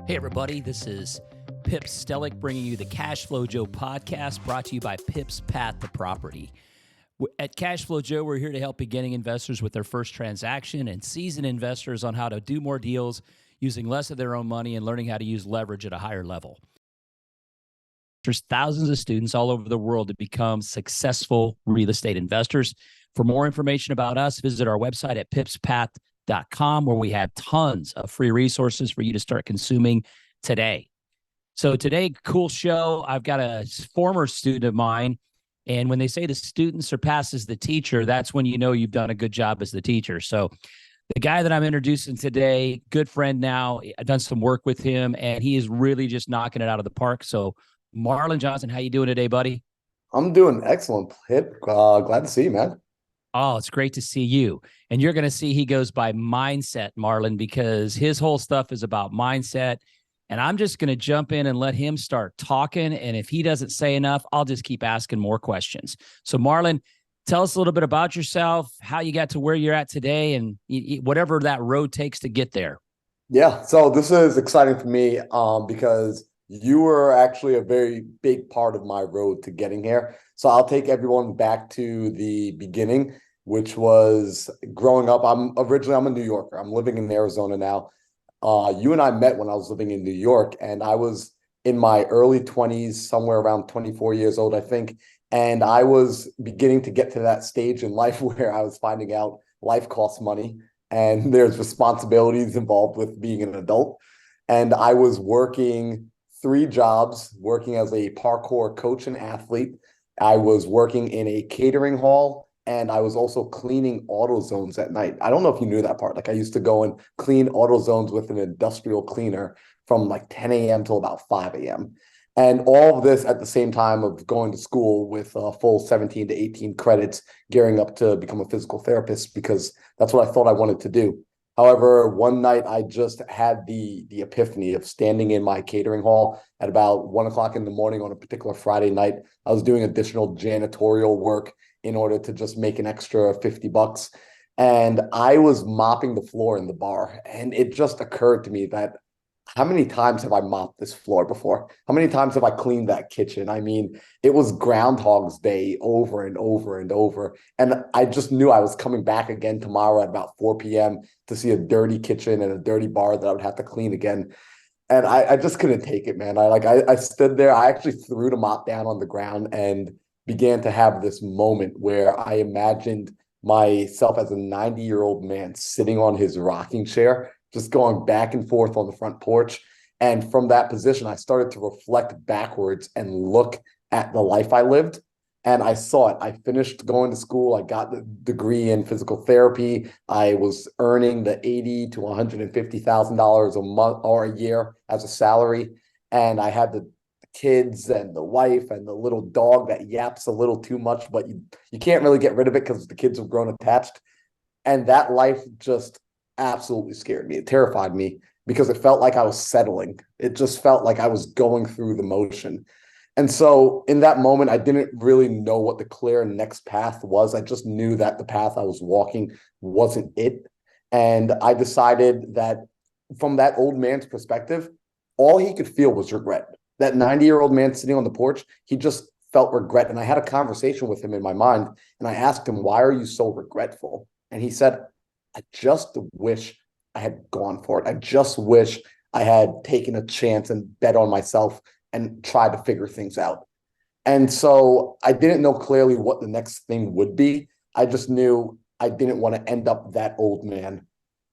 Hey, everybody, this is Pip Stellick bringing you the Cash Flow Joe podcast brought to you by Pip's Path to Property. At Cash Flow Joe, we're here to help beginning investors with their first transaction and seasoned investors on how to do more deals using less of their own money and learning how to use leverage at a higher level. There's thousands of students all over the world to become successful real estate investors. For more information about us, visit our website at pipspath.com, where we have tons of free resources for you to start consuming today. So today, cool show. I've got a former student of mine, and when they say the student surpasses the teacher, that's when you know you've done a good job as the teacher. So the guy that I'm introducing today, good friend now, I've done some work with him, and he is really just knocking it out of the park. So Marlon Johnson, how you doing today, buddy? I'm doing excellent, Pip. Glad to see you, man. Oh, it's great to see you. And you're going to see he goes by mindset, Marlon, because his whole stuff is about mindset. And I'm just going to jump in and let him start talking. And if he doesn't say enough, I'll just keep asking more questions. So, Marlon, tell us a little bit about yourself, how you got to where you're at today, and whatever that road takes to get there. Yeah, so this is exciting for me because you were actually a very big part of my road to getting here. So I'll take everyone back to the beginning, which was growing up. I'm a New Yorker. I'm living in Arizona now. You and I met when I was living in New York, and I was in my early 20s, somewhere around 24 years old, I think. And I was beginning to get to that stage in life where I was finding out life costs money and there's responsibilities involved with being an adult. And I was working 3 jobs, working as a parkour coach and athlete. I was working in a catering hall, and I was also cleaning auto zones at night. I don't know if you knew that part. Like, I used to go and clean auto zones with an industrial cleaner from like 10 a.m. till about 5 a.m. And all of this at the same time of going to school with a full 17 to 18 credits, gearing up to become a physical therapist, because that's what I thought I wanted to do. However, one night I just had the epiphany of standing in my catering hall at about 1 o'clock in the morning on a particular Friday night. I was doing additional janitorial work in order to just make an extra $50. And I was mopping the floor in the bar. And it just occurred to me that how many times have I mopped this floor before? How many times have I cleaned that kitchen? I mean, it was Groundhog's Day over and over and over. And I just knew I was coming back again tomorrow at about 4 p.m. to see a dirty kitchen and a dirty bar that I would have to clean again. And I just couldn't take it, man. I stood there. I actually threw the mop down on the ground and began to have this moment where I imagined myself as a 90-year-old man sitting on his rocking chair, just going back and forth on the front porch. And from that position, I started to reflect backwards and look at the life I lived. And I saw it. I finished going to school. I got the degree in physical therapy. I was earning the $80,000 to $150,000 a month or a year as a salary. And I had the kids and the wife and the little dog that yaps a little too much, but you can't really get rid of it because the kids have grown attached. And that life just absolutely scared me. It terrified me because it felt like I was settling. It just felt like I was going through the motion. And so in that moment, I didn't really know what the clear next path was. I just knew that the path I was walking wasn't it. And I decided that from that old man's perspective, all he could feel was regret. That 90-year-old man sitting on the porch, he just felt regret. And I had a conversation with him in my mind. And I asked him, why are you so regretful? And he said, I just wish I had gone for it. I just wish I had taken a chance and bet on myself and tried to figure things out. And so I didn't know clearly what the next thing would be. I just knew I didn't want to end up that old man.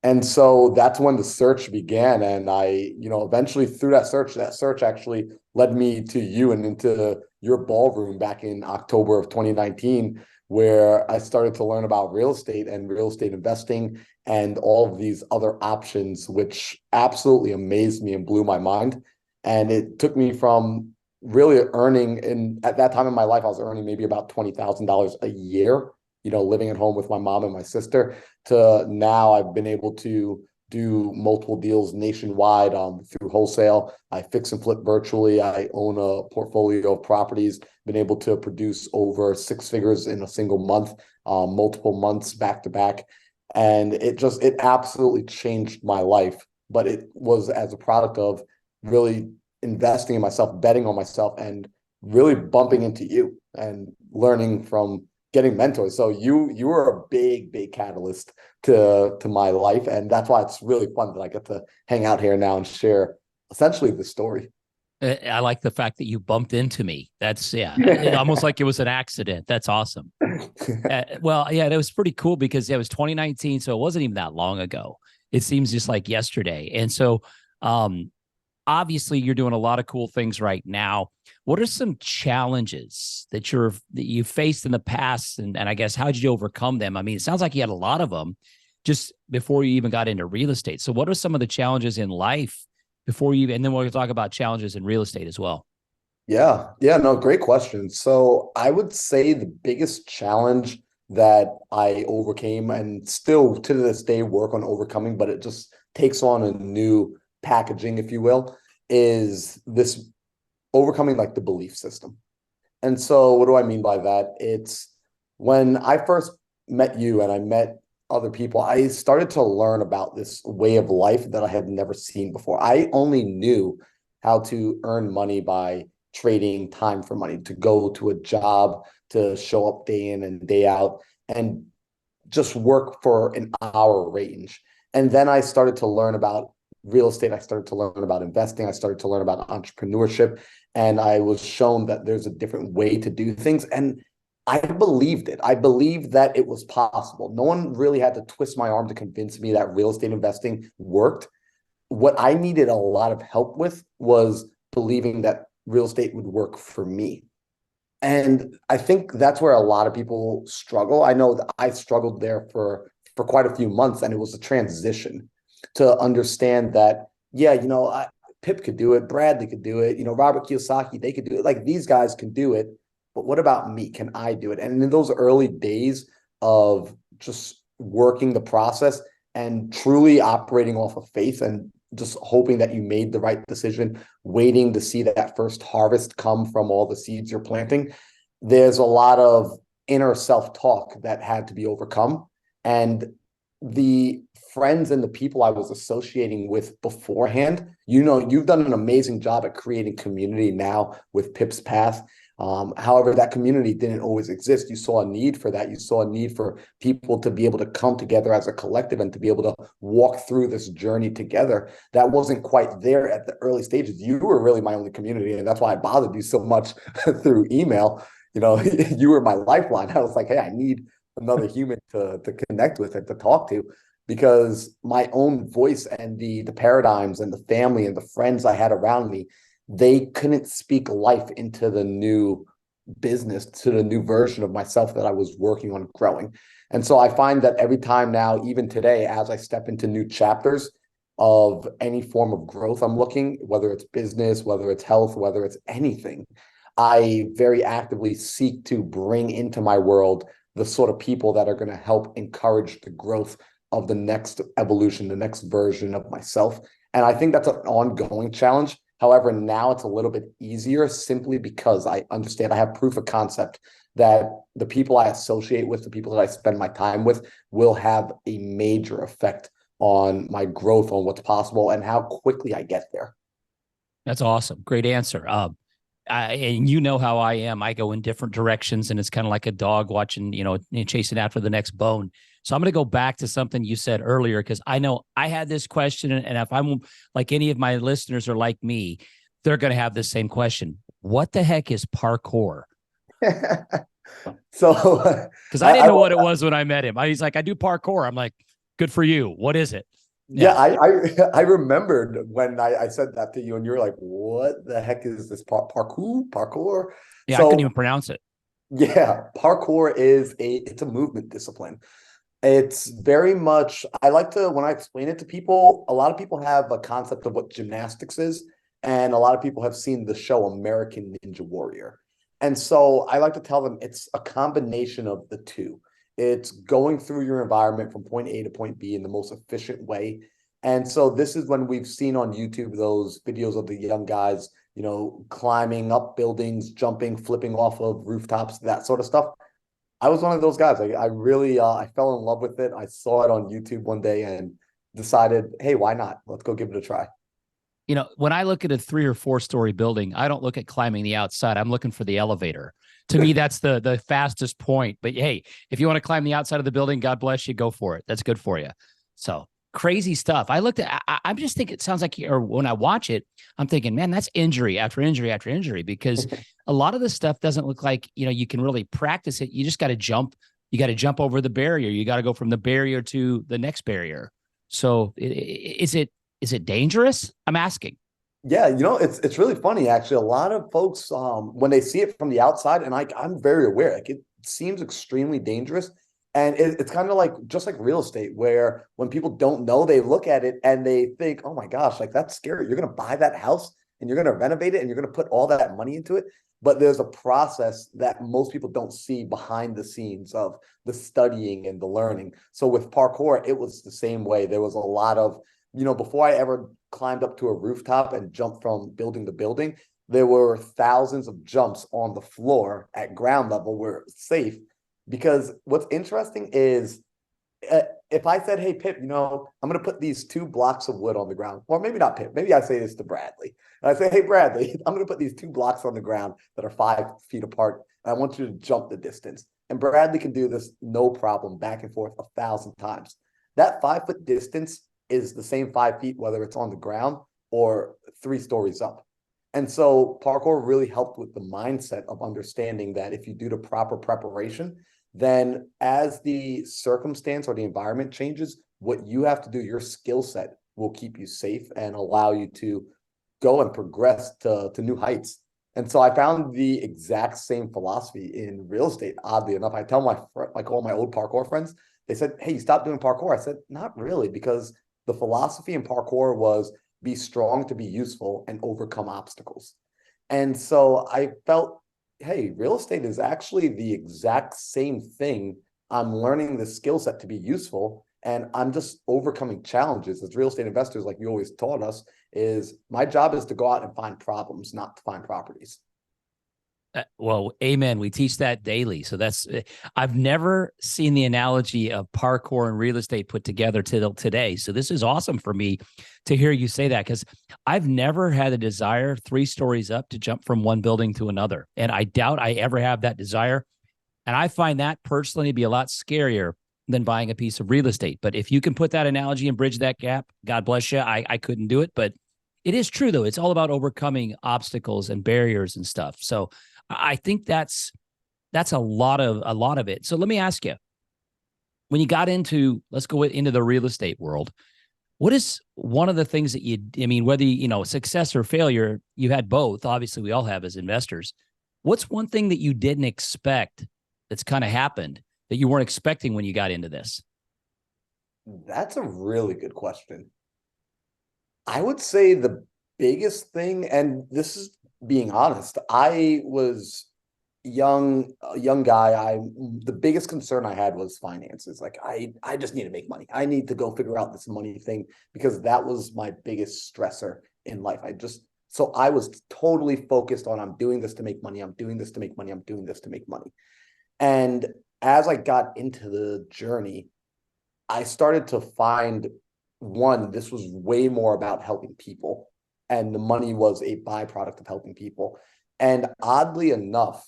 And so that's when the search began. And I, eventually through that search actually led me to you and into your ballroom back in October of 2019, where I started to learn about real estate and real estate investing and all of these other options, which absolutely amazed me and blew my mind. And it took me from really earning, and at that time in my life, I was earning maybe about $20,000 a year, living at home with my mom and my sister, to now I've been able to do multiple deals nationwide through wholesale. I fix and flip virtually. I own a portfolio of properties, been able to produce over 6 figures in a single month, multiple months back to back. And it absolutely changed my life. But it was as a product of really investing in myself, betting on myself, and really bumping into you and learning from getting mentors. So you were a big catalyst to my life, and that's why it's really fun that I get to hang out here now and share essentially the story. I like the fact that you bumped into me. That's it almost like it was an accident. That's awesome. Well, yeah, that was pretty cool because it was 2019, so it wasn't even that long ago. It seems just like yesterday. And so, um, obviously, you're doing a lot of cool things right now. What are some challenges that you faced in the past, and I guess how did you overcome them? I mean, it sounds like you had a lot of them just before you even got into real estate. So, what are some of the challenges in life before you? And then we'll talk about challenges in real estate as well. Yeah, no, great question. So I would say the biggest challenge that I overcame and still to this day work on overcoming, but it just takes on a new packaging, if you will, is this overcoming like the belief system. And so what do I mean by that? It's when I first met you and I met other people, I started to learn about this way of life that I had never seen before. I only knew how to earn money by trading time for money, to go to a job, to show up day in and day out, and just work for an hour range. And then I started to learn about real estate. I started to learn about investing. I started to learn about entrepreneurship. And I was shown that there's a different way to do things. And I believed it. I believed that it was possible. No one really had to twist my arm to convince me that real estate investing worked. What I needed a lot of help with was believing that real estate would work for me. And I think that's where a lot of people struggle. I know that I struggled there for quite a few months, and it was a transition to understand that, yeah, Pip could do it, Bradley could do it, Robert Kiyosaki, they could do it. Like these guys can do it, but what about me? Can I do it? And in those early days of just working the process and truly operating off of faith and just hoping that you made the right decision, waiting to see that first harvest come from all the seeds you're planting, there's a lot of inner self-talk that had to be overcome. And the friends and the people I was associating with beforehand, you've done an amazing job at creating community now with Pip's Path. However, that community didn't always exist. You saw a need for that. You saw a need for people to be able to come together as a collective and to be able to walk through this journey together. That wasn't quite there at the early stages. You were really my only community, and that's why I bothered you so much through email. You were my lifeline. I was like, hey, I need another human to connect with and to talk to, because my own voice and the paradigms and the family and the friends I had around me, they couldn't speak life into the new business, to the new version of myself that I was working on growing. And so I find that every time now, even today, as I step into new chapters of any form of growth I'm looking, whether it's business, whether it's health, whether it's anything, I very actively seek to bring into my world the sort of people that are going to help encourage the growth of the next evolution, the next version of myself. And I think that's an ongoing challenge. However, now it's a little bit easier simply because I understand I have proof of concept that the people I associate with, the people that I spend my time with, will have a major effect on my growth, on what's possible, and how quickly I get there. That's awesome. Great answer. And you know how I am. I go in different directions, and it's kind of like a dog watching, chasing after the next bone. So I'm going to go back to something you said earlier, because I know I had this question, and if I'm like any of my listeners are like me, they're going to have this same question. What the heck is parkour? So Because I didn't know what it was when I met him. He's like, I do parkour. I'm like, good for you. What is it? Yeah, I remembered when I said that to you, and you're like, "What the heck is this parkour?" Yeah, I couldn't So even pronounce it. yeah, parkour is it's a movement discipline. It's very much, I like to, when I explain it to people, a lot of people have a concept of what gymnastics is, and a lot of people have seen the show American Ninja Warrior. And so I like to tell them it's a combination of the two. It's going through your environment from point A to point B in the most efficient way. And so this is when we've seen on YouTube those videos of the young guys, climbing up buildings, jumping, flipping off of rooftops, that sort of stuff. I was one of those guys. I really I fell in love with it. I saw it on YouTube one day and decided, hey, why not? Let's go give it a try. When I look at a 3 or 4 story building, I don't look at climbing the outside. I'm looking for the elevator. To me, that's the fastest point. But hey, if you want to climb the outside of the building, God bless you, go for it. That's good for you. So crazy stuff. I'm just thinking, it sounds like, or when I watch it, I'm thinking, man, that's injury after injury after injury, because a lot of the stuff doesn't look like, you can really practice it. You just got to jump. You got to jump over the barrier. You got to go from the barrier to the next barrier. So is it dangerous? I'm asking. Yeah, it's really funny actually. A lot of folks, when they see it from the outside, and I'm very aware, like it seems extremely dangerous, and it's kind of like just like real estate, where when people don't know, they look at it and they think, "Oh my gosh, like that's scary. You're going to buy that house and you're going to renovate it and you're going to put all that money into it." But there's a process that most people don't see behind the scenes of the studying and the learning. So with parkour, it was the same way. There was a lot of before I ever climbed up to a rooftop and jumped from building to building, there were thousands of jumps on the floor at ground level where it was safe. Because what's interesting is if I said, "Hey, Pip, I'm going to put these 2 blocks of wood on the ground," or maybe not Pip, maybe I say this to Bradley. And I say, "Hey, Bradley, I'm going to put these 2 blocks on the ground that are 5 feet apart, and I want you to jump the distance." And Bradley can do this no problem, back and forth 1,000 times. That 5 foot distance is the same 5 feet, whether it's on the ground or 3 stories up. And so parkour really helped with the mindset of understanding that if you do the proper preparation, then as the circumstance or the environment changes, what you have to do, your skill set will keep you safe and allow you to go and progress to new heights. And so I found the exact same philosophy in real estate, oddly enough. I tell all my old parkour friends, they said, "Hey, you stopped doing parkour." I said, "Not really," because the philosophy in parkour was be strong to be useful and overcome obstacles. And so I felt, hey, real estate is actually the exact same thing. I'm learning the skill set to be useful, and I'm just overcoming challenges. As real estate investors, like you always taught us, is my job is to go out and find problems, not to find properties. Well, amen. We teach that daily. So I've never seen the analogy of parkour and real estate put together till today. So this is awesome for me to hear you say that, because I've never had a desire 3 stories up to jump from one building to another. And I doubt I ever have that desire. And I find that personally to be a lot scarier than buying a piece of real estate. But if you can put that analogy and bridge that gap, God bless you. I couldn't do it, but it is true though. It's all about overcoming obstacles and barriers and stuff. So I think that's a lot of it. So let me ask you, when you got let's go into the real estate world, what is one of the things that whether success or failure, you had both, obviously we all have as investors. What's one thing that you didn't expect that's kind of happened that you weren't expecting when you got into this? That's a really good question. I would say the biggest thing, and this is being honest, I was a young guy. The biggest concern I had was finances. Like I just need to make money. I need to go figure out this money thing, because that was my biggest stressor in life. So I was totally focused on, I'm doing this to make money. I'm doing this to make money. I'm doing this to make money. And as I got into the journey, I started to find, one, this was way more about helping people, and the money was a byproduct of helping people. And oddly enough,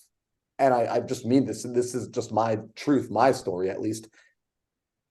and I just mean this, and this is just my truth, my story at least,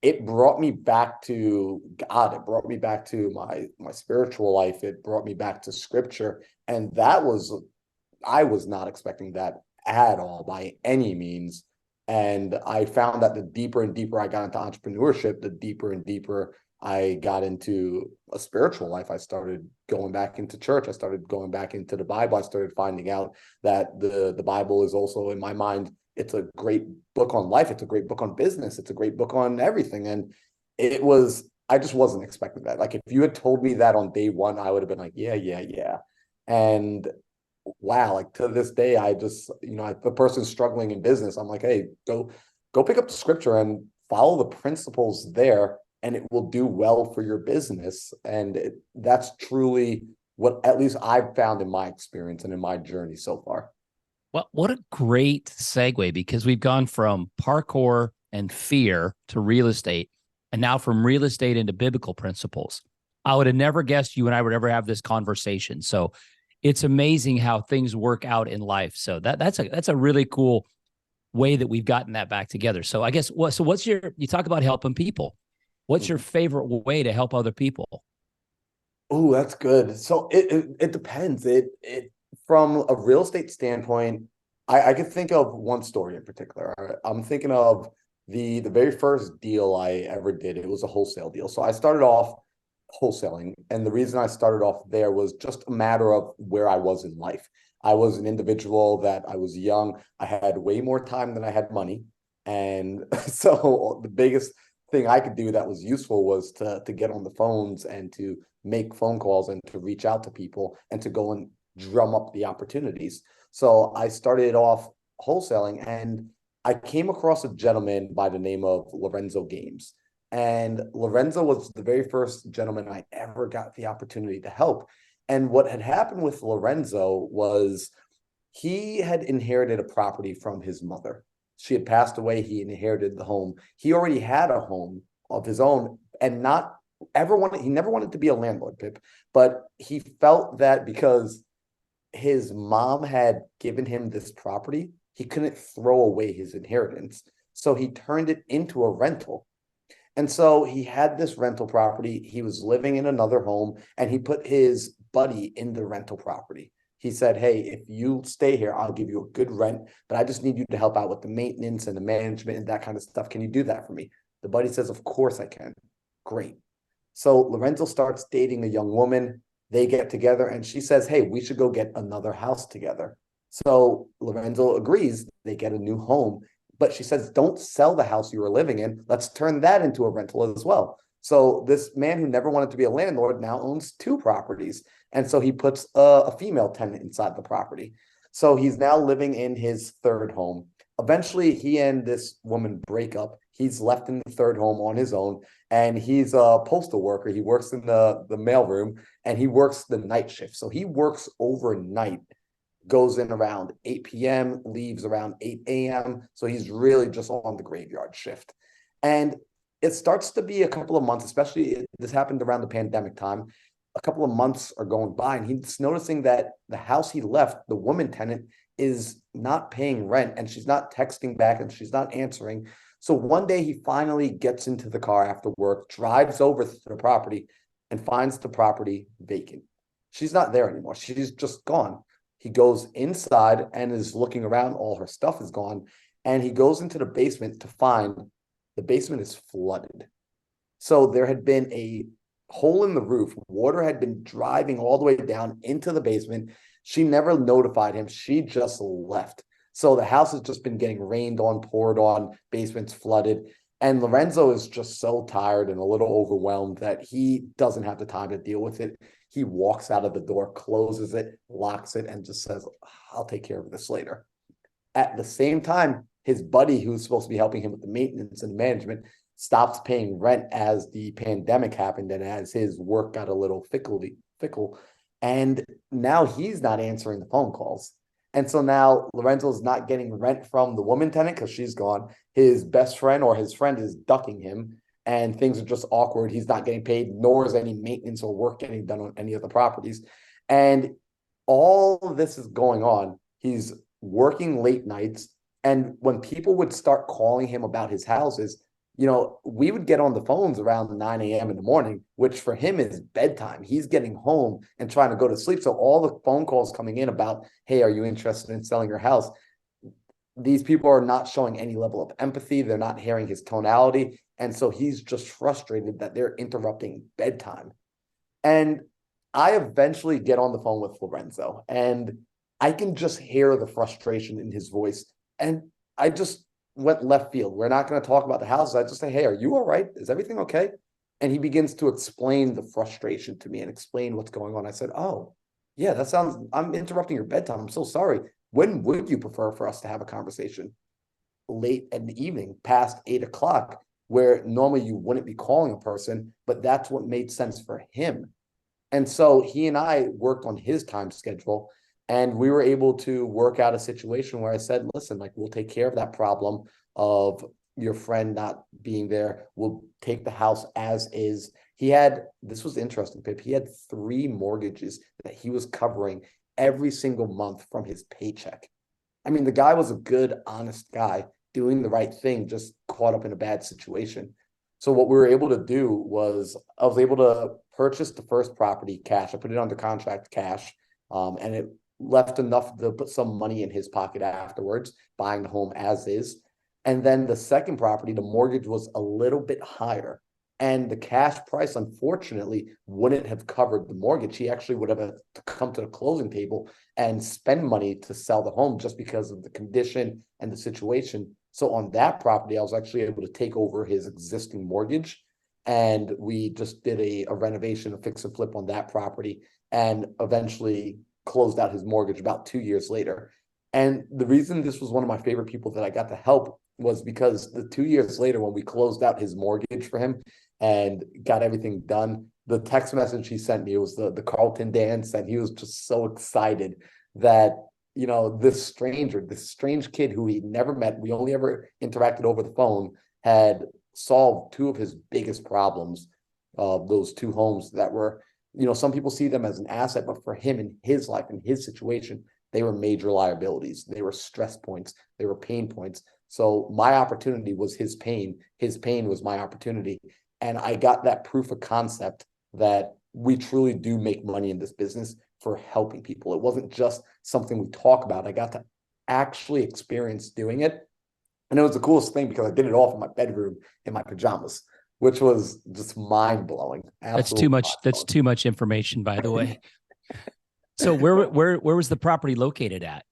it brought me back to God. It brought me back to my spiritual life. It brought me back to scripture. And I was not expecting that at all by any means. And I found that the deeper and deeper I got into entrepreneurship, the deeper and deeper I got into a spiritual life. I started going back into church. I started going back into the Bible. I started finding out that the Bible is also, in my mind, it's a great book on life. It's a great book on business. It's a great book on everything. And I just wasn't expecting that. Like if you had told me that on day one, I would have been like, yeah, yeah, yeah. And wow, like to this day, I just, the person struggling in business, I'm like, hey, go pick up the scripture and follow the principles there, and it will do well for your business. And that's truly what at least I've found in my experience and in my journey so far. Well, what a great segue, because we've gone from parkour and fear to real estate, and now from real estate into biblical principles. I would have never guessed you and I would ever have this conversation. So it's amazing how things work out in life. So that's a really cool way that we've gotten that back together. So I guess you talk about helping people. What's your favorite way to help other people? Oh, that's good. So it depends. It from a real estate standpoint, I could think of one story in particular. All right? I'm thinking of the very first deal I ever did. It was a wholesale deal. So I started off wholesaling, and the reason I started off there was just a matter of where I was in life. I was an individual that I was young. I had way more time than I had money, and so the biggest thing I could do that was useful was to get on the phones and to make phone calls and to reach out to people and to go and drum up the opportunities. So I started off wholesaling, and I came across a gentleman by the name of Lorenzo Games. And Lorenzo was the very first gentleman I ever got the opportunity to help. And what had happened with Lorenzo was he had inherited a property from his mother. She had passed away. He inherited the home. He already had a home of his own and he never wanted to be a landlord, Pip, but he felt that because his mom had given him this property, he couldn't throw away his inheritance. So he turned it into a rental. And so he had this rental property. He was living in another home, and he put his buddy in the rental property. He said, "Hey, if you stay here, I'll give you a good rent, but I just need you to help out with the maintenance and the management and that kind of stuff. Can you do that for me?" The buddy says, "Of course I can." Great. So Lorenzo starts dating a young woman. They get together, and she says, "Hey, we should go get another house together." So Lorenzo agrees. They get a new home, but she says, "Don't sell the house you were living in. Let's turn that into a rental as well." So this man who never wanted to be a landlord now owns two properties. And so he puts a female tenant inside the property. So he's now living in his third home. Eventually, he and this woman break up. He's left in the third home on his own, and he's a postal worker. He works in the mailroom, and he works the night shift. So he works overnight, goes in around 8 p.m., leaves around 8 a.m. So he's really just on the graveyard shift. And it starts to be a couple of months, especially this happened around the pandemic time. A couple of months are going by, and he's noticing that the house he left, the woman tenant, is not paying rent, and she's not texting back, and she's not answering. So one day he finally gets into the car after work, drives over to the property, and finds the property vacant. She's not there anymore. She's just gone. He goes inside and is looking around. All her stuff is gone. And he goes into the basement to find the basement is flooded. So there had been a hole in the roof. Water had been driving all the way down into the basement. She never notified him. She just left. So the house has just been getting rained on, poured on, basement's flooded. And Lorenzo is just so tired and a little overwhelmed that he doesn't have the time to deal with it. He walks out of the door, closes it, locks it, and just says, "I'll take care of this later." At the same time, his buddy, who's supposed to be helping him with the maintenance and management, stops paying rent as the pandemic happened and as his work got a little fickle. And now he's not answering the phone calls. And so now Lorenzo's not getting rent from the woman tenant because she's gone. His best friend or his friend is ducking him, and things are just awkward. He's not getting paid, nor is any maintenance or work getting done on any of the properties. And all of this is going on. He's working late nights. And when people would start calling him about his houses, we would get on the phones around 9 a.m. in the morning, which for him is bedtime. He's getting home and trying to go to sleep. So all the phone calls coming in about, "Hey, are you interested in selling your house?" These people are not showing any level of empathy. They're not hearing his tonality. And so he's just frustrated that they're interrupting bedtime. And I eventually get on the phone with Lorenzo, and I can just hear the frustration in his voice. And I just went left field. We're not going to talk about the houses. I just say, "Hey, are you all right? Is everything okay?" And he begins to explain the frustration to me and explain what's going on. I said, "Oh, yeah, I'm interrupting your bedtime. I'm so sorry. When would you prefer for us to have a conversation?" Late in the evening, past 8 o'clock, where normally you wouldn't be calling a person, but that's what made sense for him. And so he and I worked on his time schedule, and we were able to work out a situation where I said, "Listen, like, we'll take care of that problem of your friend not being there. We'll take the house as is, this was interesting, Pip. He had 3 mortgages that he was covering every single month from his paycheck. I mean, the guy was a good, honest guy doing the right thing, just caught up in a bad situation. So what we were able to do was I was able to purchase the first property cash. I put it under contract cash, and it left enough to put some money in his pocket afterwards, buying the home as is. And then the second property, the mortgage was a little bit higher. And the cash price, unfortunately, wouldn't have covered the mortgage. He actually would have had to come to the closing table and spend money to sell the home just because of the condition and the situation. So on that property, I was actually able to take over his existing mortgage. And we just did a renovation, a fix and flip on that property, and eventually closed out his mortgage about 2 years later. And the reason this was one of my favorite people that I got to help was because the 2 years later, when we closed out his mortgage for him and got everything done, the text message he sent me was the Carlton dance, and he was just so excited that, you know, this strange kid who he never met, we only ever interacted over the phone, had solved 2 of his biggest problems of those 2 homes that were, you know, some people see them as an asset, but for him in his life, in his situation, they were major liabilities. They were stress points. They were pain points. So my opportunity was his pain. His pain was my opportunity. And I got that proof of concept that we truly do make money in this business for helping people. It wasn't just something we talk about. I got to actually experience doing it. And it was the coolest thing because I did it all from my bedroom in my pajamas, which was just mind blowing. That's too much. That's too much information, by the way. So where was the property located at?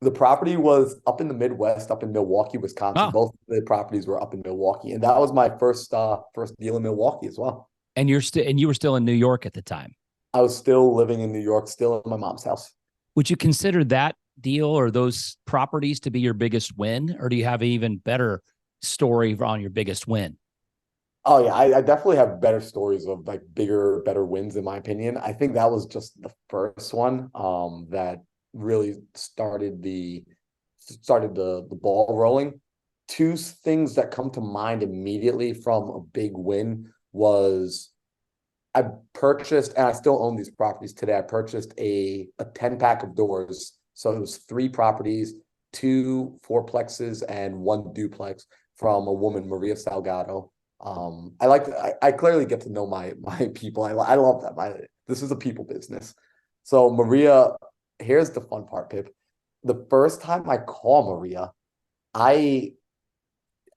The property was up in the Midwest, up in Milwaukee, Wisconsin. Oh, Both the properties were up in Milwaukee, and that was my first deal in Milwaukee as well. and you were still in New York at the time. I was still living in New York, still in my mom's house. Would you consider that deal or those properties to be your biggest win, or do you have an even better story on your biggest win? Oh yeah, I definitely have better stories of like bigger, better wins in my opinion. I think that was just the first one that really started the ball rolling. 2 things that come to mind immediately from a big win was I purchased, and I still own these properties today. I purchased a 10-pack of doors. So it was 3 properties, 2 fourplexes, and 1 duplex from a woman, Maria Salgado. I clearly get to know my people. I love that. This is a people business. So Maria, here's the fun part, Pip. The first time I call Maria, I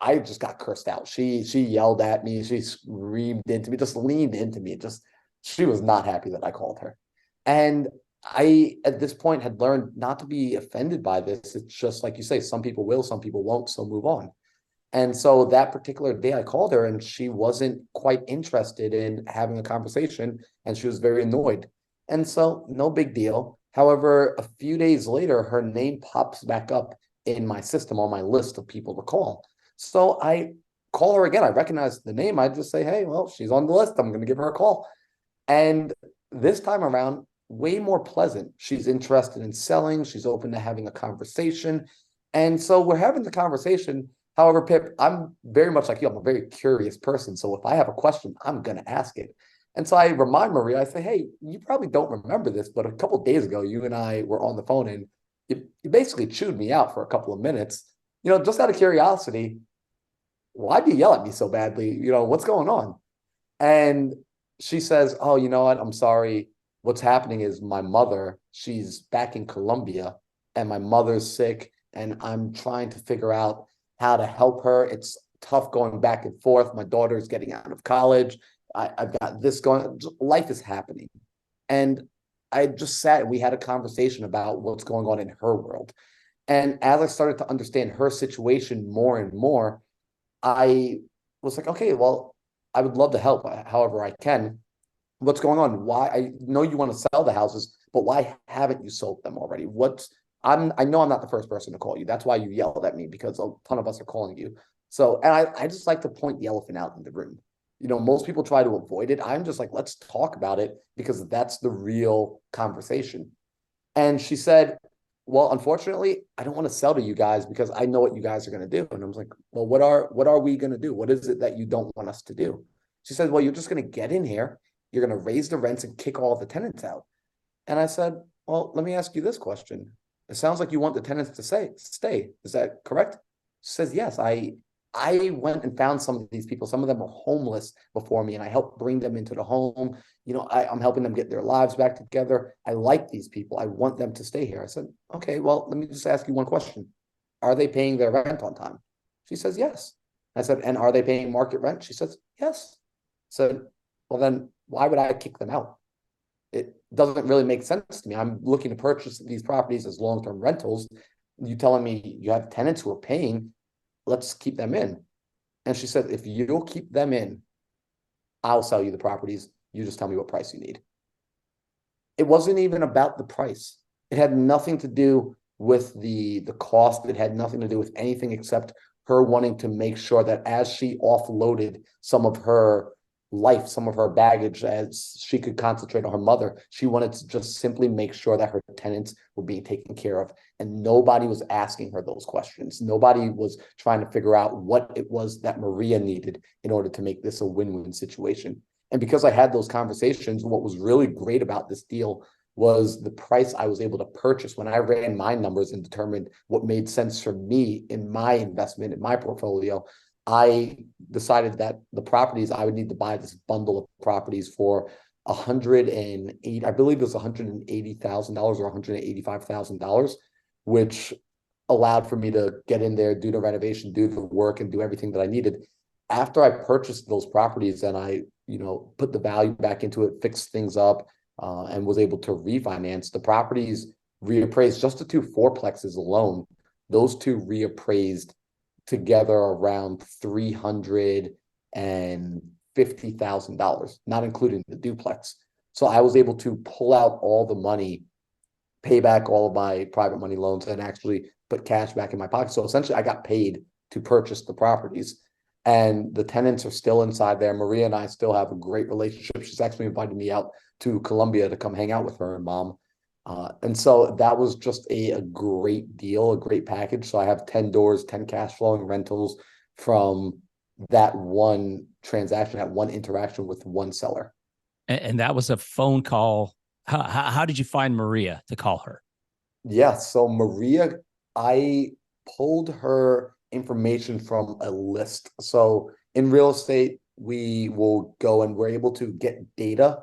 just got cursed out. She yelled at me. She screamed into me, just leaned into me. She was not happy that I called her. And I, at this point, had learned not to be offended by this. It's just like you say, some people will, some people won't, so move on. And so that particular day I called her and she wasn't quite interested in having a conversation and she was very annoyed. And so no big deal. However, a few days later, her name pops back up in my system on my list of people to call. So I call her again. I recognize the name. I just say, hey, well, she's on the list. I'm going to give her a call. And this time around, way more pleasant. She's interested in selling. She's open to having a conversation. And so we're having the conversation. However, Pip, I'm very much like you. I'm a very curious person. So if I have a question, I'm going to ask it. And so I remind Maria, I say, hey, you probably don't remember this, but a couple of days ago, you and I were on the phone and you basically chewed me out for a couple of minutes. You know, just out of curiosity, why do you yell at me so badly? You know, what's going on? And she says, oh, you know what? I'm sorry. What's happening is my mother, she's back in Colombia and my mother's sick and I'm trying to figure out how to help her. It's tough going back and forth. My daughter's getting out of college. I've got this going. Life is happening. And I just sat and we had a conversation about what's going on in her world. And as I started to understand her situation more and more, I was like, okay, well, I would love to help however I can. What's going on? Why? I know you want to sell the houses, but why haven't you sold them already? I know I'm not the first person to call you. That's why you yelled at me because a ton of us are calling you. So, and I just like to point the elephant out in the room. You know, most people try to avoid it. I'm just like, let's talk about it because that's the real conversation. And she said, well, unfortunately, I don't want to sell to you guys because I know what you guys are going to do. And I was like, well, what are we going to do? What is it that you don't want us to do? She said, well, you're just going to get in here. You're going to raise the rents and kick all the tenants out. And I said, well, let me ask you this question. It sounds like you want the tenants to stay. Is that correct? She says, yes. I went and found some of these people. Some of them were homeless before me, and I helped bring them into the home. I'm helping them get their lives back together. I like these people. I want them to stay here. I said, okay, well, let me just ask you one question. Are they paying their rent on time? She says, yes. I said, and are they paying market rent? She says, yes. So, well, then why would I kick them out? It doesn't really make sense to me. I'm looking to purchase these properties as long-term rentals. You telling me you have tenants who are paying, let's keep them in. And she said, if you'll keep them in, I'll sell you the properties. You just tell me what price you need. It wasn't even about the price. It had nothing to do with the cost. It had nothing to do with anything except her wanting to make sure that as she offloaded some of her life, some of her baggage, as she could concentrate on her mother, she wanted to just simply make sure that her tenants were being taken care of. And nobody was asking her those questions. Nobody was trying to figure out what it was that Maria needed in order to make this a win-win situation. And because I had those conversations, what was really great about this deal was the price I was able to purchase. When I ran my numbers and determined what made sense for me in my investment, in my portfolio, I decided that the properties I would need to buy this bundle of properties for 108, I believe it was $180,000 or $185,000, which allowed for me to get in there, do the renovation, do the work, and do everything that I needed. After I purchased those properties and I, put the value back into it, fixed things up, and was able to refinance, the properties reappraised. Just the two fourplexes alone, those two reappraised together around $350,000, not including the duplex. So I was able to pull out all the money, pay back all of my private money loans, and actually put cash back in my pocket. So essentially I got paid to purchase the properties. And the tenants are still inside there. Maria and I still have a great relationship. She's actually invited me out to Colombia to come hang out with her and mom. And so that was just a great deal, a great package. So I have 10 doors, 10 cash flowing rentals from that one transaction, that one interaction with one seller. And that was a phone call. How did you find Maria to call her? Yeah. So Maria, I pulled her information from a list. So in real estate, we will go and we're able to get data.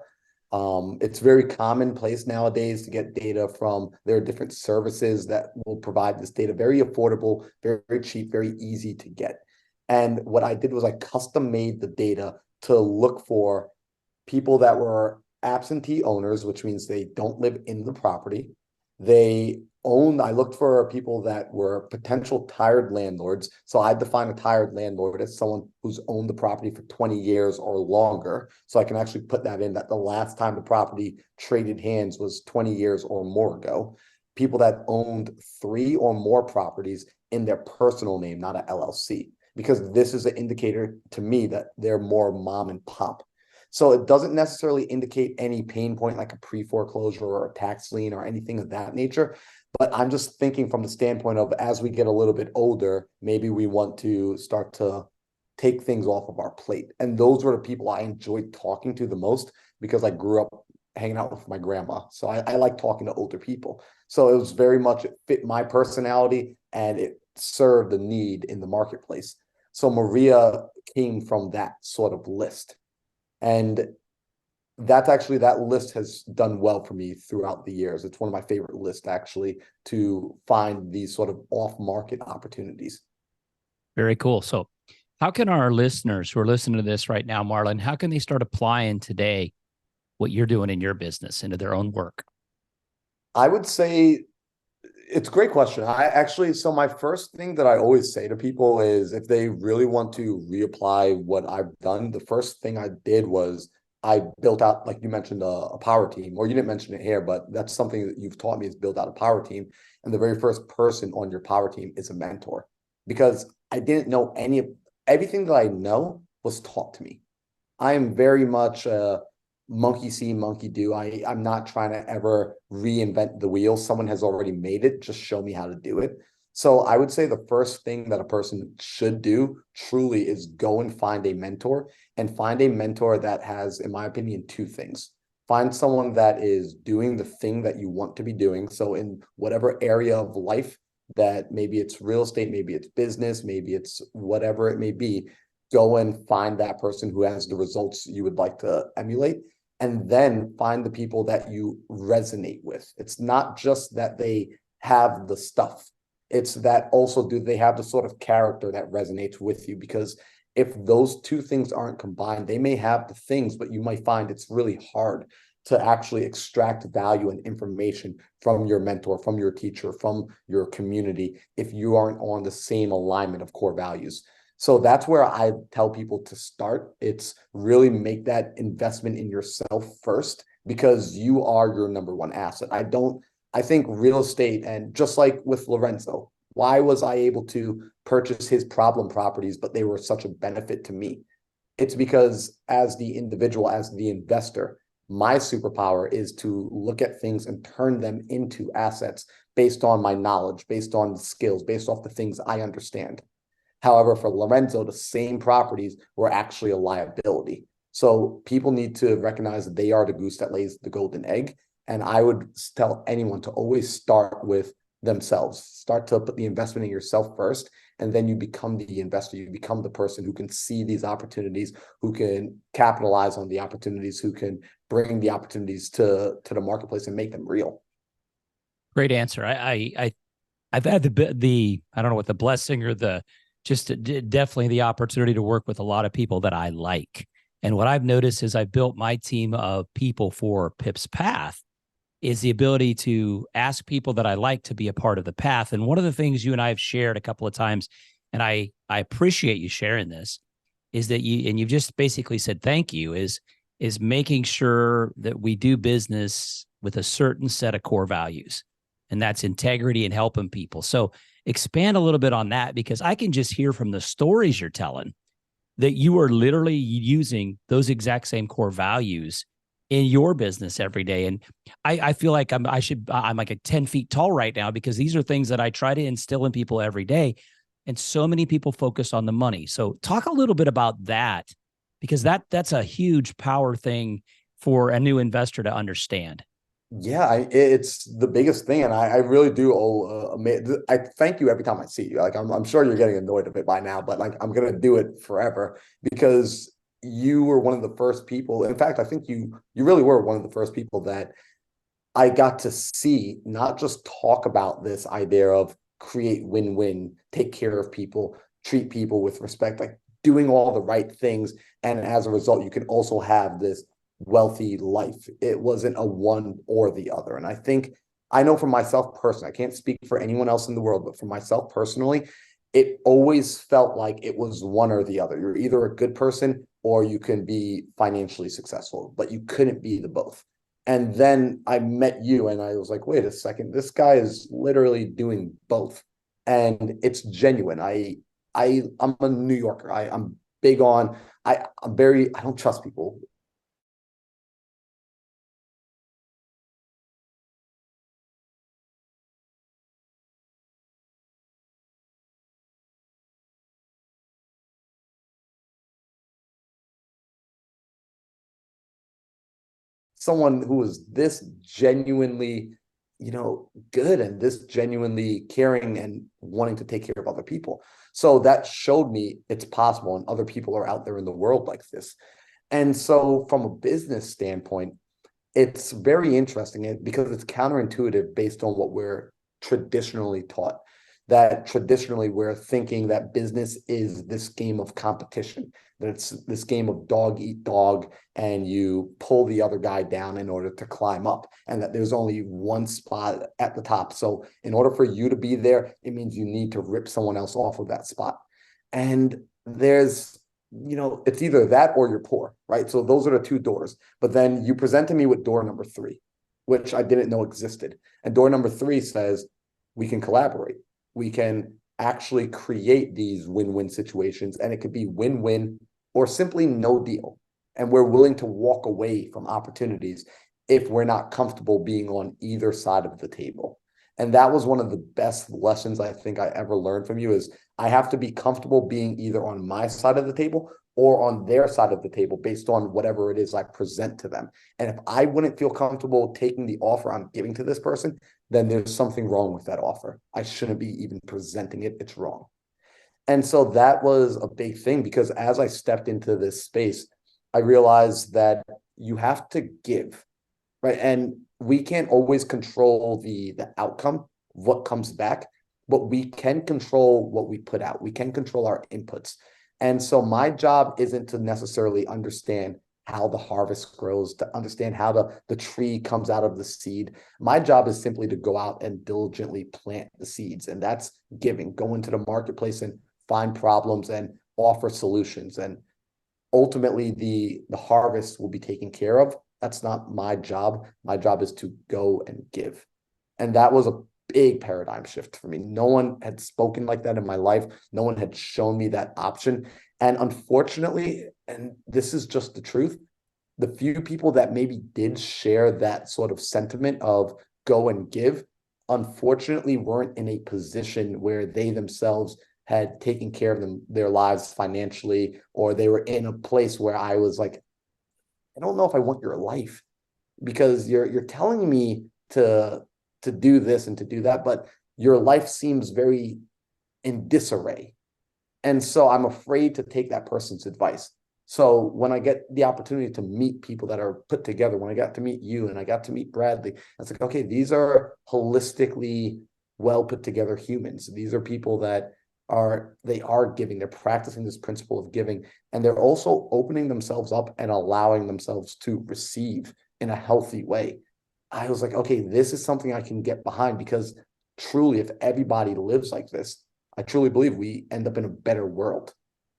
It's very commonplace nowadays to get data from, there are different services that will provide this data, very affordable, very, very cheap, very easy to get. And what I did was I custom made the data to look for people that were absentee owners, which means they don't live in the property. I looked for people that were potential tired landlords. So I define a tired landlord as someone who's owned the property for 20 years or longer. So I can actually put that in, that the last time the property traded hands was 20 years or more ago. People that owned 3 or more properties in their personal name, not an LLC, because this is an indicator to me that they're more mom and pop. So it doesn't necessarily indicate any pain point like a pre-foreclosure or a tax lien or anything of that nature. But I'm just thinking from the standpoint of, as we get a little bit older, maybe we want to start to take things off of our plate. And those were the people I enjoyed talking to the most because I grew up hanging out with my grandma. So I like talking to older people. So it was very much, it fit my personality and it served the need in the marketplace. So Maria came from that sort of list. And that list has done well for me throughout the years. It's one of my favorite lists, actually, to find these sort of off-market opportunities. Very cool. So how can our listeners who are listening to this right now, Marlon, how can they start applying today what you're doing in your business into their own work? I would say it's a great question. So my first thing that I always say to people is, if they really want to reapply what I've done, the first thing I did was I built out, like you mentioned, a power team, or you didn't mention it here, but that's something that you've taught me, is build out a power team. And the very first person on your power team is a mentor, because I didn't know everything that I know was taught to me. I am very much monkey see, monkey do. I'm not trying to ever reinvent the wheel. Someone has already made it. Just show me how to do it. So I would say the first thing that a person should do truly is go and find a mentor, and find a mentor that has, in my opinion, two things. Find someone that is doing the thing that you want to be doing. So in whatever area of life, that maybe it's real estate, maybe it's business, maybe it's whatever it may be, go and find that person who has the results you would like to emulate, and then find the people that you resonate with. It's not just that they have the stuff, it's that also do they have the sort of character that resonates with you. Because if those two things aren't combined, they may have the things, but you might find it's really hard to actually extract value and information from your mentor, from your teacher, from your community, if you aren't on the same alignment of core values. So that's where I tell people to start. It's really make that investment in yourself first, because you are your number one asset. I think real estate, and just like with Lorenzo, why was I able to purchase his problem properties, but they were such a benefit to me? It's because as the individual, as the investor, my superpower is to look at things and turn them into assets based on my knowledge, based on skills, based off the things I understand. However, for Lorenzo, the same properties were actually a liability. So people need to recognize that they are the goose that lays the golden egg. And I would tell anyone to always start with themselves. Start to put the investment in yourself first, and then you become the investor. You become the person who can see these opportunities, who can capitalize on the opportunities, who can bring the opportunities to the marketplace and make them real. Great answer. I've had the I don't know what the blessing or the just definitely the opportunity to work with a lot of people that I like. And what I've noticed is I built my team of people for Pip's Path is the ability to ask people that I like to be a part of the path. And one of the things you and I have shared a couple of times, and I appreciate you sharing this, is that you've just basically said thank you, is making sure that we do business with a certain set of core values, and that's integrity and helping people. So expand a little bit on that, because I can just hear from the stories you're telling that you are literally using those exact same core values in your business every day. And I feel like I'm like a 10 feet tall right now, because these are things that I try to instill in people every day. And so many people focus on the money. So talk a little bit about that, because that's a huge power thing for a new investor to understand. Yeah, it's the biggest thing, and I really do owe. I thank you every time I see you. Like I'm sure you're getting annoyed of it by now, but like I'm gonna do it forever, because you were one of the first people. In fact, I think you really were one of the first people that I got to see not just talk about this idea of create win-win, take care of people, treat people with respect, like doing all the right things. And as a result, you can also have this wealthy life. It wasn't a one or the other. And I think I know for myself personally, I can't speak for anyone else in the world, but for myself personally, it always felt like it was one or the other. You're either a good person or you can be financially successful, but you couldn't be the both. And then I met you and I was like, wait a second, this guy is literally doing both. And it's genuine. I'm a New Yorker. I'm big on I don't trust people. Someone who is this genuinely, good, and this genuinely caring and wanting to take care of other people. So that showed me it's possible, and other people are out there in the world like this. And so from a business standpoint, it's very interesting because it's counterintuitive based on what we're traditionally taught. That traditionally we're thinking that business is this game of competition, that it's this game of dog eat dog, and you pull the other guy down in order to climb up, and that there's only one spot at the top. So in order for you to be there, it means you need to rip someone else off of that spot. And there's it's either that or you're poor, right? So those are the two doors. But then you presented me with door number three, which I didn't know existed. And door number three says we can collaborate. We can actually create these win-win situations, and it could be win-win or simply no deal. And we're willing to walk away from opportunities if we're not comfortable being on either side of the table. And that was one of the best lessons I think I ever learned from you is I have to be comfortable being either on my side of the table or on their side of the table based on whatever it is I present to them. And if I wouldn't feel comfortable taking the offer I'm giving to this person, then there's something wrong with that offer. I shouldn't be even presenting it. It's wrong. And so that was a big thing because as I stepped into this space, I realized that you have to give, right? And we can't always control the outcome, what comes back, but we can control what we put out. We can control our inputs. And so my job isn't to necessarily understand how the harvest grows, to understand how the tree comes out of the seed. My job is simply to go out and diligently plant the seeds. And that's giving, go into the marketplace and find problems and offer solutions. And ultimately the harvest will be taken care of. That's not my job. My job is to go and give. And that was a big paradigm shift for me. No one had spoken like that in my life. No one had shown me that option. And unfortunately, and this is just the truth, the few people that maybe did share that sort of sentiment of go and give, unfortunately weren't in a position where they themselves had taken care of their lives financially, or they were in a place where I was like, I don't know if I want your life because you're telling me to do this and to do that, but your life seems very in disarray. And so I'm afraid to take that person's advice. So when I get the opportunity to meet people that are put together, when I got to meet you and I got to meet Bradley, I was like, okay, these are holistically well put together humans. These are people that they are giving, they're practicing this principle of giving, and they're also opening themselves up and allowing themselves to receive in a healthy way. I was like, okay, this is something I can get behind because truly, if everybody lives like this, I truly believe we end up in a better world.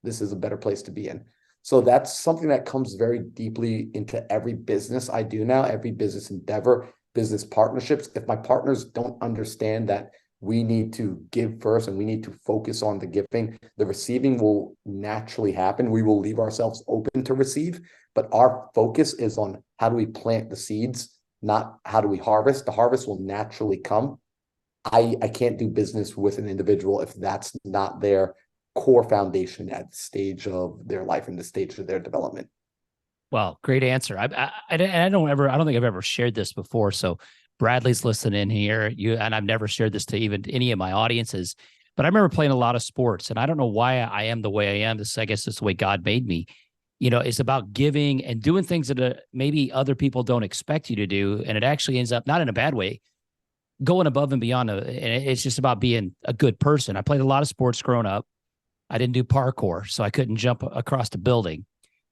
This is a better place to be in. So that's something that comes very deeply into every business I do now, every business endeavor, business partnerships. If my partners don't understand that we need to give first and we need to focus on the giving, the receiving will naturally happen. We will leave ourselves open to receive, but our focus is on how do we plant the seeds, not how do we harvest. The harvest will naturally come. I can't do business with an individual if that's not their core foundation at the stage of their life and the stage of their development. Well, great answer. I don't think I've ever shared this before. So Bradley's listening here. And I've never shared this to even any of my audiences. But I remember playing a lot of sports, and I don't know why I am the way I am. I guess it's the way God made me. It's about giving and doing things that maybe other people don't expect you to do, and it actually ends up not in a bad way, going above and beyond. And it's just about being a good person. I played a lot of sports growing up. I didn't do parkour, so I couldn't jump across the building.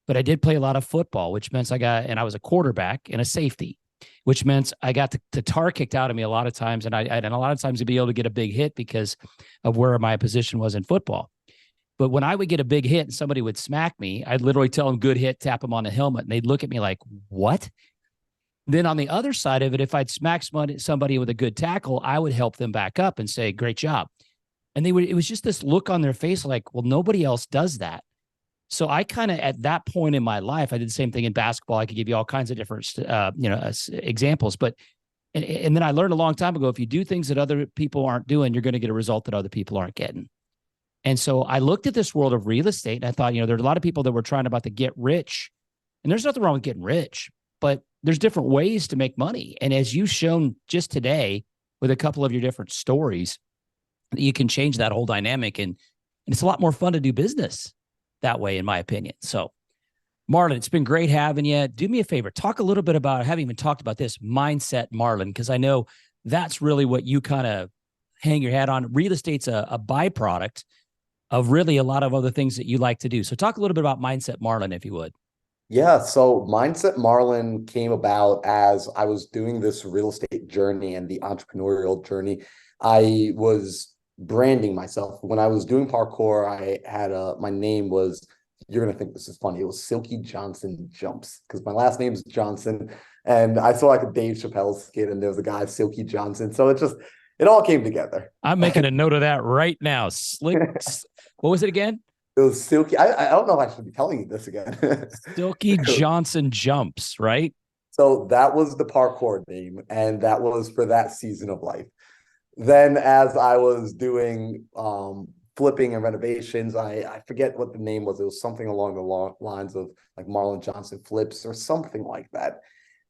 But I did play a lot of football, which meant I was a quarterback and a safety, which meant I got the tar kicked out of me a lot of times. And a lot of times to be able to get a big hit because of where my position was in football. But when I would get a big hit and somebody would smack me, I'd literally tell them good hit, tap them on the helmet. And they'd look at me like, what? Then on the other side of it, if I'd smack somebody with a good tackle, I would help them back up and say, great job. And it was just this look on their face like, well, nobody else does that. So I kind of, at that point in my life, I did the same thing in basketball. I could give you all kinds of different, examples. But, and then I learned a long time ago, if you do things that other people aren't doing, you're going to get a result that other people aren't getting. And so I looked at this world of real estate and I thought, there's a lot of people that were trying about to get rich. And there's nothing wrong with getting rich, but there's different ways to make money. And as you've shown just today with a couple of your different stories, you can change that whole dynamic. And it's a lot more fun to do business that way, in my opinion. So, Marlon, it's been great having you. Do me a favor. Talk a little bit about, I haven't even talked about this, mindset, Marlon, because I know that's really what you kind of hang your hat on. Real estate's a byproduct of really a lot of other things that you like to do. So talk a little bit about mindset, Marlon, if you would. Yeah, so Mindset Marlin came about as I was doing this real estate journey and the entrepreneurial journey. I was branding myself. When I was doing parkour, I had my name was, you're going to think this is funny, it was Silky Johnson Jumps because my last name is Johnson. And I saw like a Dave Chappelle skit and there was a guy, Silky Johnson. So it all came together. I'm making a note of that right now. Slick. What was it again? It was Silky. I don't know if I should be telling you this again. Silky Johnson Jumps, right? So that was the parkour name, and that was for that season of life. then as I was doing flipping and renovations, I forget what the name was. It was something along the lines of like Marlon Johnson flips or something like that.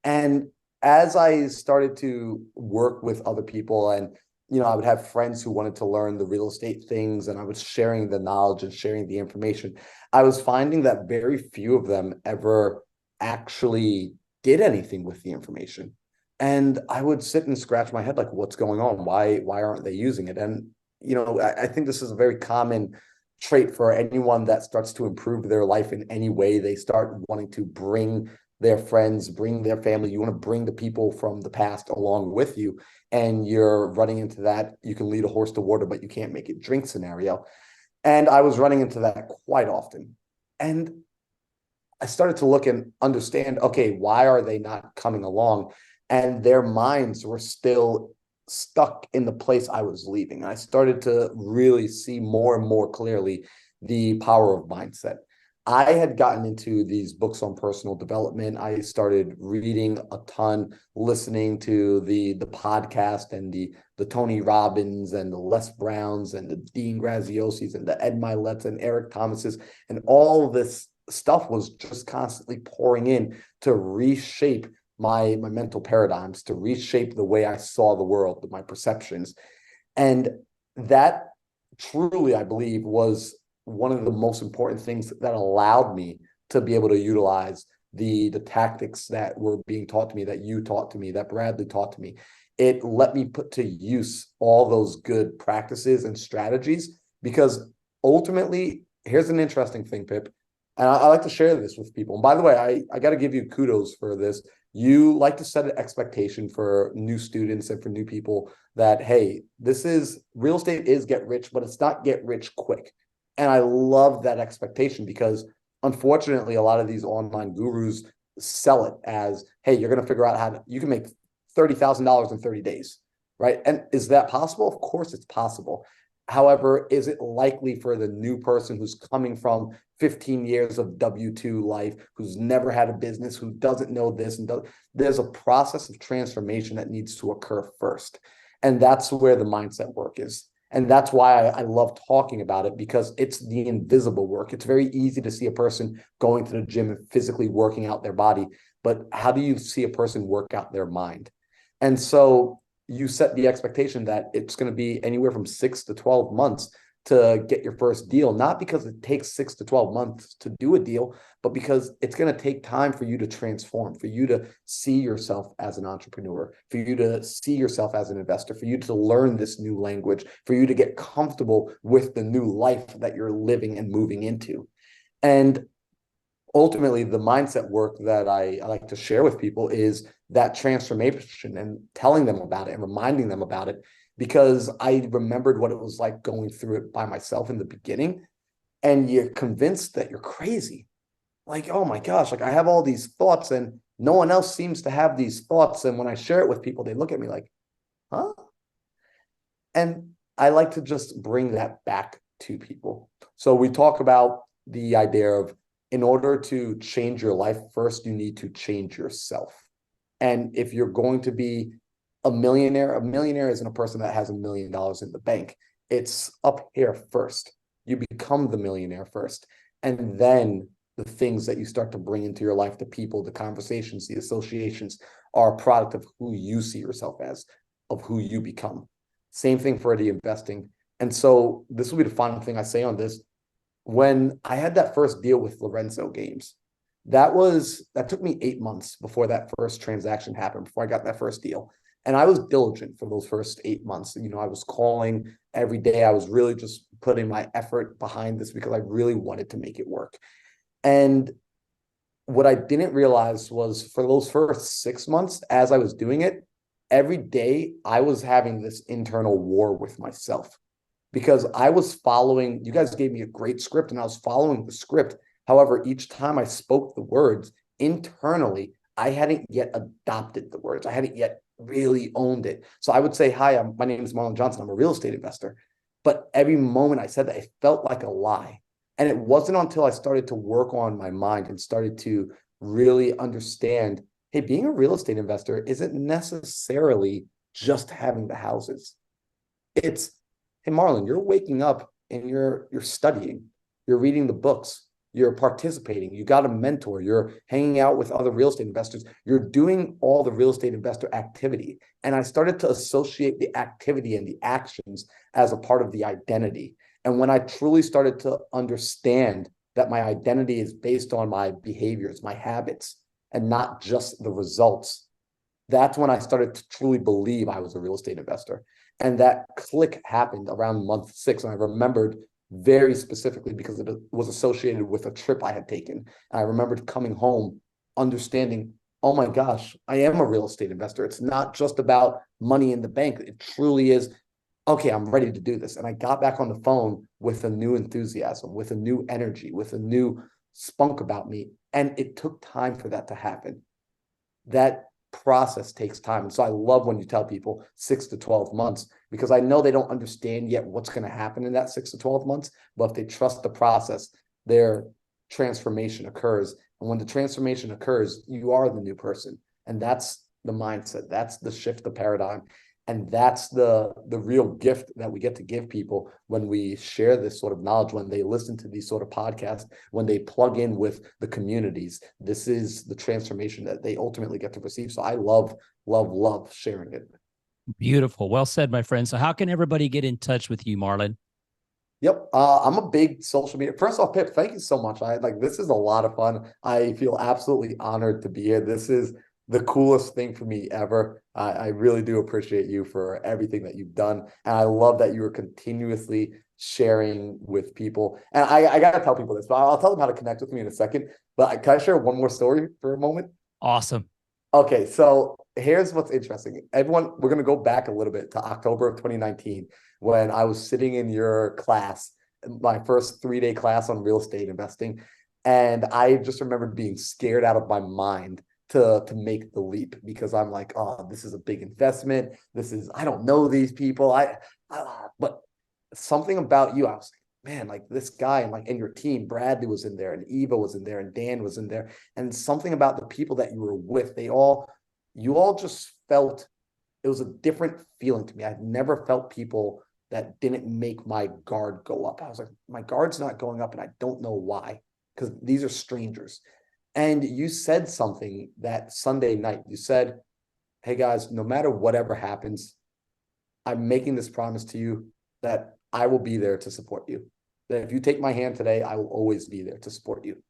And as I started to work with other people, and I would have friends who wanted to learn the real estate things, and I was sharing the knowledge and sharing the information, I was finding that very few of them ever actually did anything with the information. And I would sit and scratch my head like, what's going on? Why aren't they using it? And I think this is a very common trait for anyone that starts to improve their life in any way. They start wanting to bring their friends, bring their family. You want to bring the people from the past along with you. And you're running into that. You can lead a horse to water, but you can't make it drink scenario. And I was running into that quite often. And I started to look and understand, okay, why are they not coming along? And their minds were still stuck in the place I was leaving. I started to really see more and more clearly the power of mindset. I had gotten into these books on personal development. I started reading a ton, listening to the podcast and the Tony Robbins and the Les Browns and the Dean Graziosis and the Ed Milet's and Eric Thomas's, and all this stuff was just constantly pouring in to reshape my mental paradigms, to reshape the way I saw the world, my perceptions. And that truly, I believe, was one of the most important things that allowed me to be able to utilize the tactics that were being taught to me, that you taught to me, that Bradley taught to me. It let me put to use all those good practices and strategies, because ultimately, here's an interesting thing, Pip, and I like to share this with people. And by the way, I got to give you kudos for this. You like to set an expectation for new students and for new people that, hey, this is real estate is get rich, but it's not get rich quick. And I love that expectation, because unfortunately, a lot of these online gurus sell it as, hey, you're going to figure out you can make $30,000 in 30 days, right? And is that possible? Of course it's possible. However, is it likely for the new person who's coming from 15 years of W-2 life, who's never had a business, who doesn't know this there's a process of transformation that needs to occur first. And that's where the mindset work is. And that's why I love talking about it, because it's the invisible work. It's very easy to see a person going to the gym and physically working out their body, but how do you see a person work out their mind? And so you set the expectation that it's going to be anywhere from 6 to 12 months to get your first deal, not because it takes 6 to 12 months to do a deal, but because it's going to take time for you to transform, for you to see yourself as an entrepreneur, for you to see yourself as an investor, for you to learn this new language, for you to get comfortable with the new life that you're living and moving into. And ultimately, the mindset work that I like to share with people is that transformation, and telling them about it and reminding them about it, because I remembered what it was like going through it by myself in the beginning. And you're convinced that you're crazy. Like, oh my gosh, like I have all these thoughts and no one else seems to have these thoughts. And when I share it with people, they look at me like, huh? And I like to just bring that back to people. So we talk about the idea of, in order to change your life, first you need to change yourself. And if you're going to be a millionaire isn't a person that has $1 million in the bank. It's up here first. You become the millionaire first. And then the things that you start to bring into your life, the people, the conversations, the associations, are a product of who you see yourself as, of who you become. Same thing for the investing. And so this will be the final thing I say on this. When I had that first deal with Lorenzo Games, that took me 8 months before that first transaction happened, before I got that first deal. And I was diligent for those first 8 months. I was calling every day. I was really just putting my effort behind this because I really wanted to make it work. And what I didn't realize was, for those first 6 months, as I was doing it, every day I was having this internal war with myself, because I was following, you guys gave me a great script and I was following the script. However, each time I spoke the words internally, I hadn't yet adopted the words. I hadn't yet really owned it. So I would say, hi, my name is Marlon Johnson. I'm a real estate investor. But every moment I said that, it felt like a lie. And it wasn't until I started to work on my mind and started to really understand, hey, being a real estate investor isn't necessarily just having the houses. It's, hey, Marlon, you're waking up and you're studying, you're reading the books, you're participating, you got a mentor, you're hanging out with other real estate investors, you're doing all the real estate investor activity. And I started to associate the activity and the actions as a part of the identity. And when I truly started to understand that my identity is based on my behaviors, my habits, and not just the results, that's when I started to truly believe I was a real estate investor. And that click happened around month 6. And I remembered very specifically because it was associated with a trip I had taken. And I remembered coming home, understanding, oh my gosh, I am a real estate investor. It's not just about money in the bank. It truly is, okay, I'm ready to do this. And I got back on the phone with a new enthusiasm, with a new energy, with a new spunk about me. And it took time for that to happen. That process takes time. And so I love when you tell people 6 to 12 months, because I know they don't understand yet what's going to happen in that 6 to 12 months. But if they trust the process, their transformation occurs. And when the transformation occurs, you are the new person. And that's the mindset. That's the shift, the paradigm. And that's the real gift that we get to give people when we share this sort of knowledge, when they listen to these sort of podcasts, when they plug in with the communities. This is the transformation that they ultimately get to receive. So I love, love, love sharing it. Beautiful. Well said, my friend. So how can everybody get in touch with you, Marlon? Yep. I'm a big social media. First off, Pip, thank you so much. This is a lot of fun. I feel absolutely honored to be here. This is the coolest thing for me ever. I really do appreciate you for everything that you've done. And I love that you are continuously sharing with people. And I got to tell people this, but I'll tell them how to connect with me in a second. But can I share one more story for a moment? Awesome. Okay, so here's what's interesting. Everyone, we're going to go back a little bit to October of 2019 when I was sitting in your class, my first 3-day class on real estate investing. And I just remember being scared out of my mind to make the leap, because I'm like, oh, this is a big investment. I don't know these people. But something about you, I was like, man, like this guy and your team, Bradley was in there and Eva was in there and Dan was in there. And something about the people that you were with, you all just felt, it was a different feeling to me. I've never felt people that didn't make my guard go up. I was like, my guard's not going up and I don't know why, because these are strangers. And you said something that Sunday night. You said, hey guys, no matter whatever happens, I'm making this promise to you that I will be there to support you. That if you take my hand today, I will always be there to support you.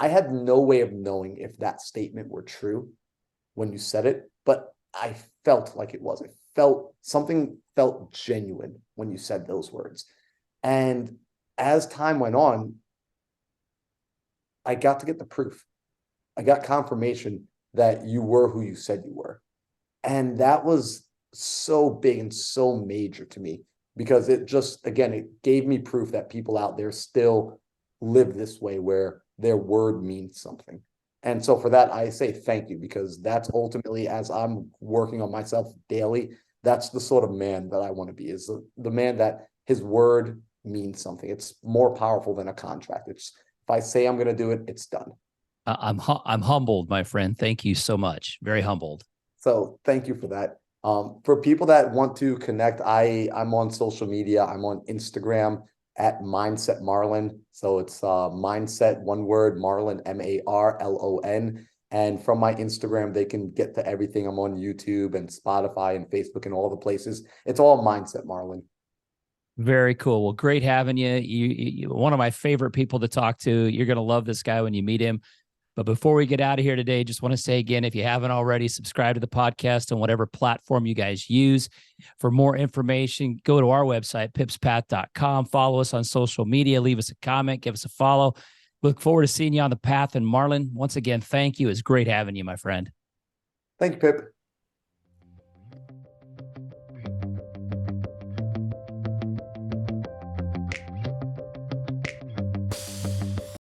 I had no way of knowing if that statement were true when you said it, but I felt like it was. Something felt genuine when you said those words. And as time went on, I got to get the proof. I got confirmation that you were who you said you were. And that was so big and so major to me, because it just, again, it gave me proof that people out there still live this way, where their word means something. And so for that, I say thank you, because that's ultimately, as I'm working on myself daily, that's the sort of man that I want to be, is the man that his word means something. It's more powerful than a contract. If I say I'm going to do it, it's done. I'm humbled, my friend. Thank you so much. Very humbled. So thank you for that. For people that want to connect, I'm on social media. I'm on Instagram at Mindset Marlon. So it's Mindset, one word, Marlon, Marlon. And from my Instagram, they can get to everything. I'm on YouTube and Spotify and Facebook and all the places. It's all Mindset Marlon. Very cool. Well, great having you. You one of my favorite people to talk to. You're going to love this guy when you meet him. But before we get out of here today, just want to say again, if you haven't already, subscribe to the podcast on whatever platform you guys use. For more information, go to our website, pipspath.com. Follow us on social media. Leave us a comment. Give us a follow. Look forward to seeing you on the path. And Marlon, once again, thank you. It's great having you, my friend. Thank you, Pip.